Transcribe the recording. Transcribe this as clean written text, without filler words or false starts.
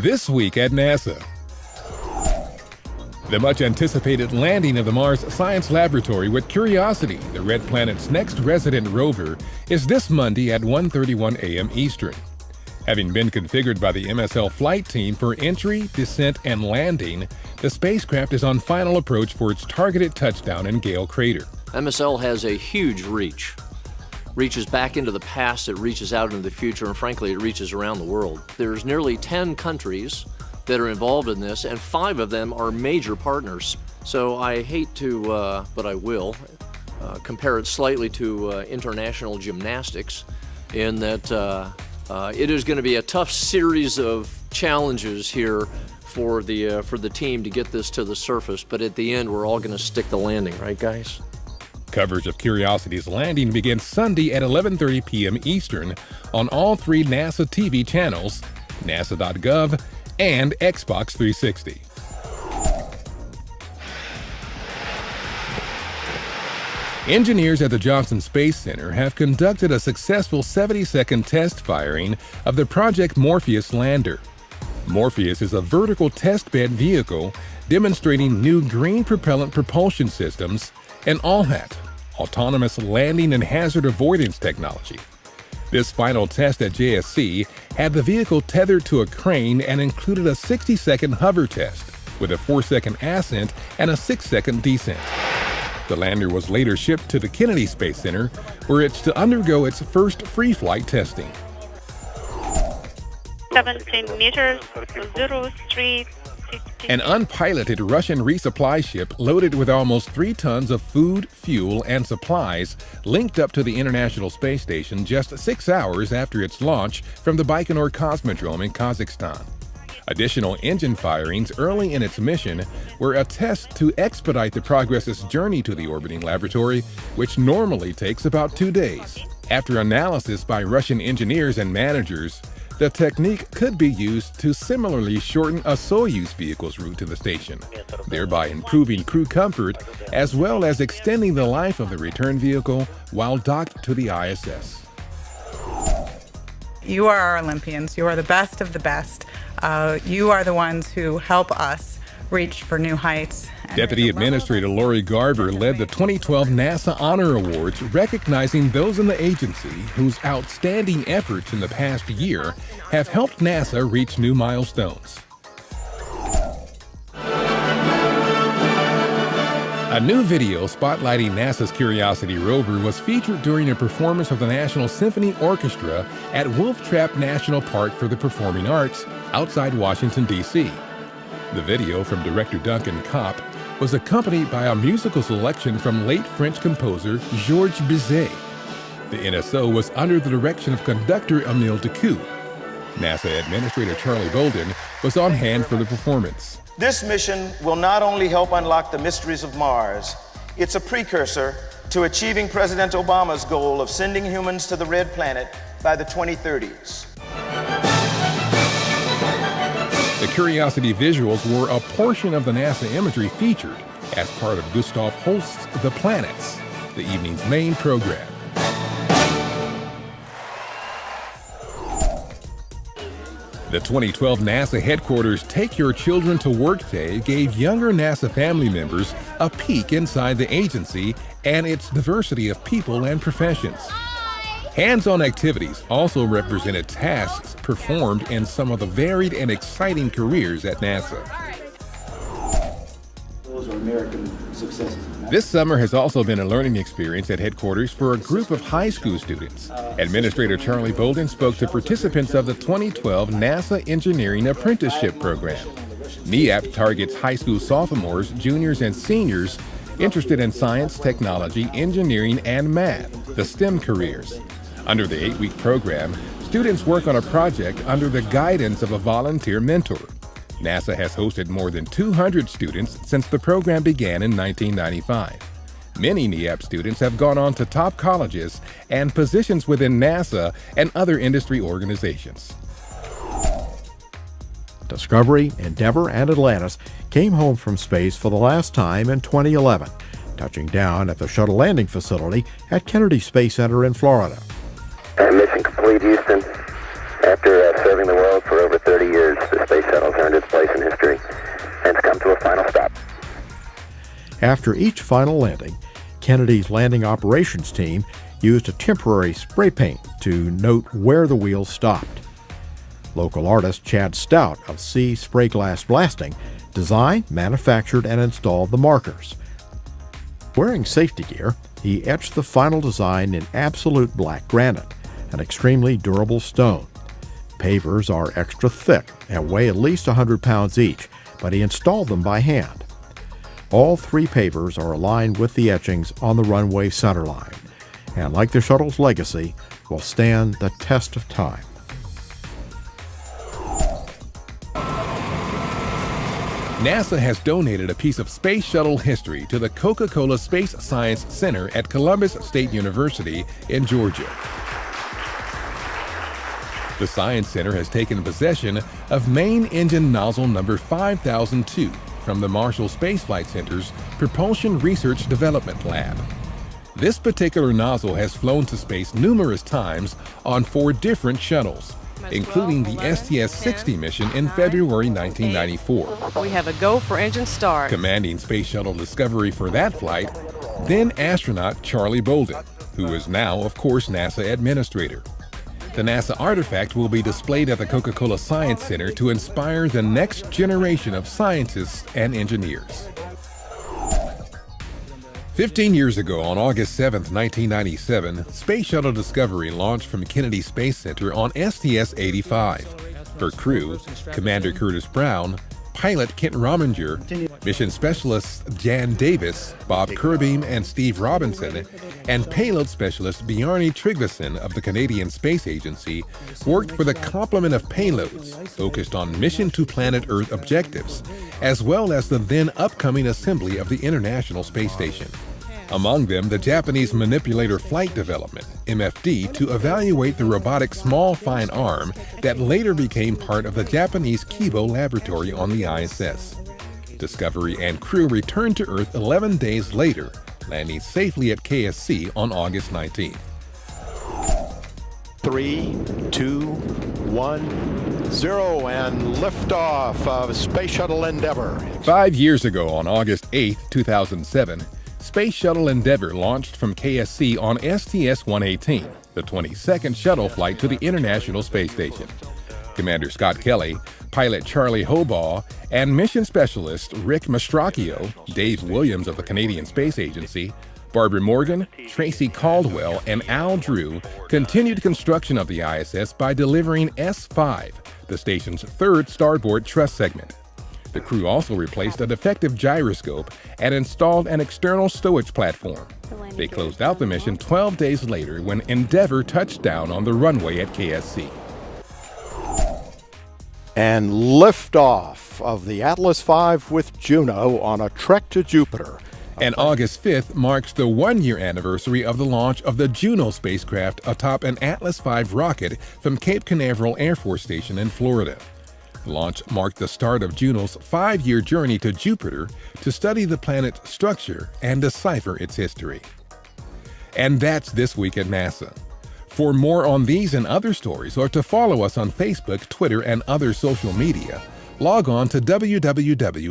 This week at NASA. The much-anticipated landing of the Mars Science Laboratory with Curiosity, the red planet's next resident rover, is this Monday at 1:31 a.m. Eastern. Having been configured by the MSL flight team for entry, descent, and landing, the spacecraft is on final approach for its targeted touchdown in Gale Crater. MSL has a huge reach. Reaches back into the past, it reaches out into the future, and frankly, it reaches around the world. There's nearly 10 countries that are involved in this, and 5 of them are major partners. So I hate to, but I will, compare it slightly to international gymnastics in that it is going to be a tough series of challenges here for the team to get this to the surface, but at the end, we're all going to stick the landing, right, guys? Coverage of Curiosity's landing begins Sunday at 11:30 p.m. Eastern on all 3 NASA TV channels, nasa.gov, and Xbox 360. Engineers at the Johnson Space Center have conducted a successful 70-second test firing of the Project Morpheus Lander. Morpheus is a vertical testbed vehicle demonstrating new green propellant propulsion systems and ALHAT, autonomous landing and hazard avoidance technology. This final test at JSC had the vehicle tethered to a crane and included a 60-second hover test with a 4-second ascent and a 6-second descent. The lander was later shipped to the Kennedy Space Center, where it's to undergo its first free flight testing. 17 meters, 03. An unpiloted Russian resupply ship loaded with almost 3 tons of food, fuel, and supplies linked up to the International Space Station just 6 hours after its launch from the Baikonur Cosmodrome in Kazakhstan. Additional engine firings early in its mission were a test to expedite the Progress's journey to the orbiting laboratory, which normally takes about 2 days. After analysis by Russian engineers and managers, the technique could be used to similarly shorten a Soyuz vehicle's route to the station, thereby improving crew comfort as well as extending the life of the return vehicle while docked to the ISS. You are our Olympians. You are the best of the best. You are the ones who help us reach for new heights. Deputy Administrator Lori Garver led the 2012 NASA Honor Awards, recognizing those in the agency whose outstanding efforts in the past year have helped NASA reach new milestones. A new video spotlighting NASA's Curiosity rover was featured during a performance of the National Symphony Orchestra at Wolf Trap National Park for the Performing Arts outside Washington, D.C. The video from director Duncan Kopp was accompanied by a musical selection from late French composer Georges Bizet. The NSO was under the direction of conductor Emile Decoux. NASA Administrator Charlie Bolden was on hand for the performance. This mission will not only help unlock the mysteries of Mars, it's a precursor to achieving President Obama's goal of sending humans to the red planet by the 2030s. The Curiosity visuals were a portion of the NASA imagery featured as part of Gustav Holst's The Planets, the evening's main program. The 2012 NASA headquarters Take Your Children to Work Day gave younger NASA family members a peek inside the agency and its diversity of people and professions. Hands-on activities also represented tasks performed in some of the varied and exciting careers at NASA. Those are American successes. This summer has also been a learning experience at headquarters for a group of high school students. Administrator Charlie Bolden spoke to participants of the 2012 NASA Engineering Apprenticeship Program. NEAP targets high school sophomores, juniors, and seniors interested in science, technology, engineering, and math, the STEM careers. Under the 8-week program, students work on a project under the guidance of a volunteer mentor. NASA has hosted more than 200 students since the program began in 1995. Many NEAP students have gone on to top colleges and positions within NASA and other industry organizations. Discovery, Endeavour, and Atlantis came home from space for the last time in 2011, touching down at the Shuttle landing facility at Kennedy Space Center in Florida. Mission complete, Houston. After serving the world for over 30 years, the Space Shuttle's earned its place in history and it's come to a final stop. After each final landing, Kennedy's landing operations team used a temporary spray paint to note where the wheels stopped. Local artist Chad Stout of C Spray Glass Blasting designed, manufactured, and installed the markers. Wearing safety gear, he etched the final design in absolute black granite, an extremely durable stone. Pavers are extra thick and weigh at least 100 pounds each, but he installed them by hand. All 3 pavers are aligned with the etchings on the runway centerline, and like the shuttle's legacy, will stand the test of time. NASA has donated a piece of Space Shuttle history to the Coca-Cola Space Science Center at Columbus State University in Georgia. The Science Center has taken possession of main engine nozzle number 5002 from the Marshall Space Flight Center's Propulsion Research Development Lab. This particular nozzle has flown to space numerous times on 4 different shuttles, including the STS-60 mission in February 1994. We have a go for engine start. Commanding Space Shuttle Discovery for that flight, then astronaut Charlie Bolden, who is now, of course, NASA administrator. The NASA artifact will be displayed at the Coca-Cola Science Center to inspire the next generation of scientists and engineers. 15 years ago, on August 7, 1997, Space Shuttle Discovery launched from Kennedy Space Center on STS-85. Her crew, Commander Curtis Brown, pilot Kent Rominger, mission specialists Jan Davis, Bob Kerbeam, and Steve Robinson, and payload specialist Bjarne Tryggvason of the Canadian Space Agency worked with a complement of payloads focused on mission to planet Earth objectives, as well as the then upcoming assembly of the International Space Station. Among them, the Japanese Manipulator Flight Development, MFD, to evaluate the robotic small fine arm that later became part of the Japanese Kibo laboratory on the ISS. Discovery and crew returned to Earth 11 days later, landing safely at KSC on August 19th. 3, 2, 1, 0, and liftoff of Space Shuttle Endeavour. 5 years ago, on August 8, 2007, Space Shuttle Endeavour launched from KSC on STS-118, the 22nd shuttle flight to the International Space Station. Commander Scott Kelly, pilot Charlie Hobaugh, and mission specialist Rick Mastracchio, Dave Williams of the Canadian Space Agency, Barbara Morgan, Tracy Caldwell, and Al Drew continued construction of the ISS by delivering S5, the station's 3rd starboard truss segment. The crew also replaced a defective gyroscope and installed an external stowage platform. They closed out the mission 12 days later when Endeavour touched down on the runway at KSC. And liftoff of the Atlas V with Juno on a trek to Jupiter. And August 5th marks the 1-year anniversary of the launch of the Juno spacecraft atop an Atlas V rocket from Cape Canaveral Air Force Station in Florida. The launch marked the start of Juno's 5-year journey to Jupiter to study the planet's structure and decipher its history. And that's This Week at NASA. For more on these and other stories, or to follow us on Facebook, Twitter, and other social media, log on to www.nasa.gov.